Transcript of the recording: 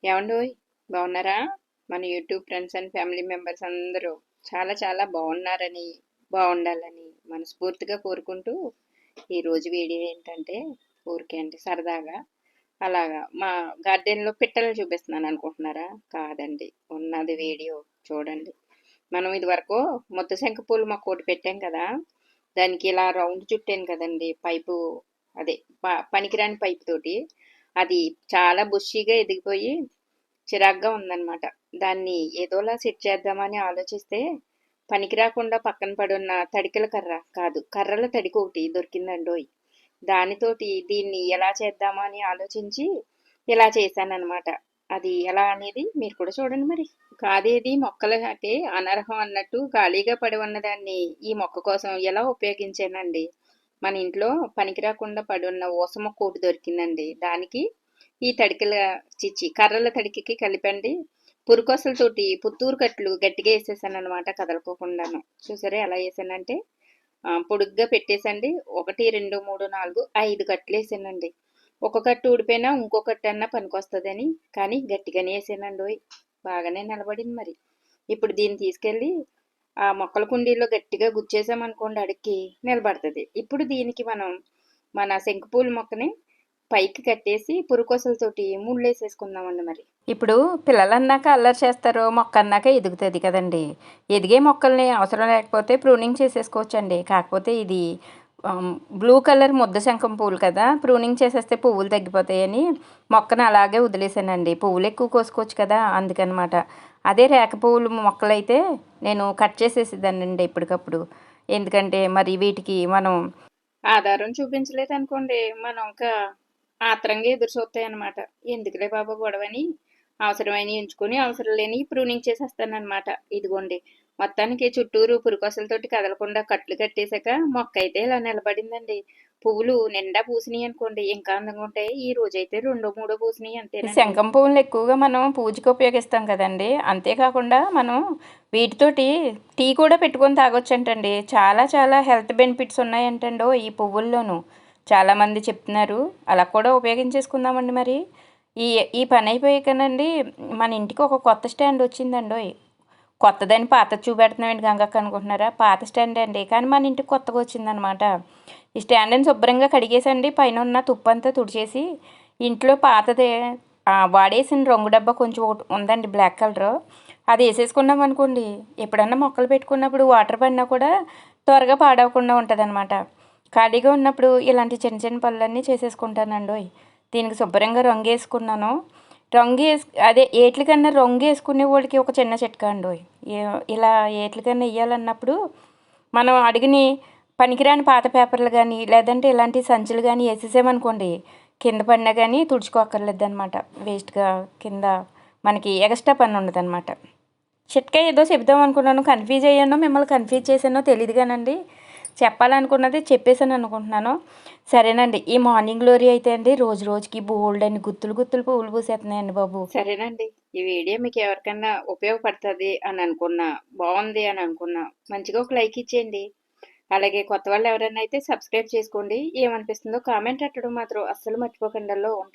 ఏమండోయ్ బాగున్నారా? మన YouTube friends and family members అందరూ చాలా చాలా బాగున్నారని, బాగుండాలని మనస్ఫూర్తిగా కోరుకుంటూ ఈరోజు వీడియో ఏంటంటే ఊరికే అంటే సరదాగా అలాగా మా గార్డెన్లో పిట్టలు చూపిస్తున్నాను అనుకుంటున్నారా? కాదండి, ఉన్నది వీడియో చూడండి. మనం ఇది వరకు ముద్ద శంఖ పూలు మొక్కోటి పెట్టాం కదా, దానికి ఇలా రౌండ్ చుట్టాను కదండి పైపు, అదే పనికిరాని పైపు తోటి. అది చాలా బుషీగా ఎదిగిపోయి చిరాగ్గా ఉందన్నమాట. దాన్ని ఏదోలా సెట్ చేద్దామని ఆలోచిస్తే పనికి రాకుండా పక్కన పడున్న తడికల కర్ర కాదు, కర్రల తడికి ఒకటి దొరికిందండోయ్. దానితోటి దీన్ని ఎలా చేద్దామా అని ఆలోచించి ఇలా చేశానన్నమాట. అది ఎలా అనేది మీరు కూడా చూడండి మరి. కాదేది మొక్కలకి అనర్హం అన్నట్టు ఖాళీగా పడి ఉన్నదాన్ని ఈ మొక్క కోసం ఎలా ఉపయోగించానండి. మన ఇంట్లో పనికి రాకుండా పడి ఉన్న ఊస మొక్క ఒకటి దొరికిందండి. దానికి ఈ తడికల కర్రల తడికి కలిపండి పురుకొసలతోటి పుత్తూరు కట్లు గట్టిగా వేసేసాను అనమాట, కదలకోకుండాను. చూసారా ఎలా వేసానంటే పొడుగ్గా పెట్టేసండి. 1 2 3 4 5 కట్లు వేసానండి. ఒక కట్టు ఊడిపోయినా ఇంకో కట్టు అన్నా పనికొస్తుందని, కానీ గట్టిగానే వేసానండి. బాగానే నిలబడింది మరి. ఇప్పుడు దీన్ని తీసుకెళ్ళి ఆ మొక్కల కుండీలో గట్టిగా గుచ్చేసామనుకోండి, అడిగి నిలబడుతుంది. ఇప్పుడు దీనికి మనం మన శంకుపూల మొక్కని పైకి కట్టేసి పురుకోసలతోటి ముళ్ళేసేసుకుందామండి మరి. ఇప్పుడు పిల్లలు అన్నాక అల్లరి చేస్తారు, మొక్క అన్నాక ఎదుగుతుంది కదండి. ఎదిగే మొక్కల్ని అవసరం లేకపోతే ప్రూనింగ్ చేసేసుకోవచ్చండి. కాకపోతే ఇది బ్లూ కలర్ ముద్ద శంఖం పువ్వులు కదా, ప్రూనింగ్ చేసేస్తే పువ్వులు తగ్గిపోతాయని మొక్కను అలాగే వదిలేసానండి. పువ్వులు ఎక్కువ కోసుకోవచ్చు కదా, అందుకనమాట. అదే రేఖ పువ్వులు మొక్కలైతే నేను కట్ చేసేసేదానండి ఎప్పటికప్పుడు. ఎందుకంటే మరి వీటికి మనం ఆధారం చూపించలేదు అనుకోండి, మనం ఇంకా ఆత్రంగా ఎదురు చూస్తాయి అనమాట. ఎందుకులే బాబా గొడవని అవసరమైన ఎంచుకొని అవసరం లేని ప్రూనింగ్ చేసేస్తానమాట. ఇదిగోండి, మొత్తానికి చుట్టూరు పురుకొసలతోటి కదలకుండా కట్లు కట్టేశాక మొక్క అయితే ఇలా నిలబడిందండి. పువ్వులు నిండా పూసినాయి అనుకోండి, ఇంకా అందంగా ఉంటాయి. ఈ రోజైతే 2 3 పూసినాయి అంతే. శంఖం పువ్వులు ఎక్కువగా మనం పూజకి ఉపయోగిస్తాం కదండి. అంతేకాకుండా మనం వీటితోటి టీ కూడా పెట్టుకొని తాగొచ్చంటండి. చాలా చాలా హెల్త్ బెనిఫిట్స్ ఉన్నాయంటండో ఈ పువ్వుల్లోనూ. చాలామంది చెప్తున్నారు. అలా కూడా ఉపయోగించేసుకుందామండి మరి. ఈ ఈ పని అయిపోయాకనండి మన ఇంటికి ఒక కొత్త స్టాండ్ వచ్చిందండి. కొత్తదని పాతది చూపెడుతున్నామండి గంగక్క అనుకుంటున్నారా? పాత స్టాండ్ అండి, కానీ మన ఇంటికి కొత్తగా వచ్చిందనమాట. ఈ స్టాండ్ని శుభ్రంగా కడిగేసండి, పైన ఉన్న తుప్పంతా తుడిచేసి ఇంట్లో పాతదే వాడేసిన రంగు డబ్బా కొంచెం ఒకటి ఉందండి, బ్లాక్ కలర్. అది వేసేసుకున్నాం అనుకోండి, ఎప్పుడన్నా మొక్కలు పెట్టుకున్నప్పుడు వాటర్ పడినా కూడా త్వరగా పాడవకుండా ఉంటుంది అనమాట. ఖాళీగా ఉన్నప్పుడు ఇలాంటి చిన్న చిన్న పనులన్నీ చేసేసుకుంటానండి. దీనికి శుభ్రంగా రంగు వేసుకున్నాను. రంగు అదే ఏట్లకన్నా రంగు వేసుకునే వాళ్ళకి ఒక చిన్న చిట్కా అండి. ఇలా ఏట్లకన్నా వేయాలన్నప్పుడు మనం అడిగిని పనికిరాని పాత పేపర్లు కానీ లేదంటే ఇలాంటి సంచులు కానీ వేసేసామనుకోండి, కింద పడినా కానీ తుడుచుకోక్కర్లేదు అనమాట. వేస్ట్గా కింద మనకి ఎక్స్ట్రా పని ఉండదు అనమాట. చిట్కా ఏదో చెప్దాం అనుకున్నాను, కన్ఫ్యూజ్ అయ్యానో మిమ్మల్ని కన్ఫ్యూజ్ చేశానో తెలియదు కానండి. చెప్పాలనుకున్నది చెప్పేసాను అనుకుంటున్నాను. సరేనండి, ఈ మార్నింగ్ గ్లోరీ అయితే అండి రోజు రోజుకి బోల్డ్ అని గుత్తులు గుత్తులు పువ్వులు పూసేస్తున్నాయండి బాబు. సరేనండి, ఈ వీడియో మీకు ఎవరికన్నా ఉపయోగపడుతుంది అని అనుకున్నా, బాగుంది అని అనుకున్నా, మంచిగా ఒక లైక్ ఇచ్చేయండి. అలాగే కొత్త వాళ్ళు ఎవరైనా అయితే సబ్స్క్రైబ్ చేసుకోండి. ఏమనిపిస్తుందో కామెంట్ పెట్టడం మాత్రం అస్సలు మర్చిపోకుండా. ఉంటా.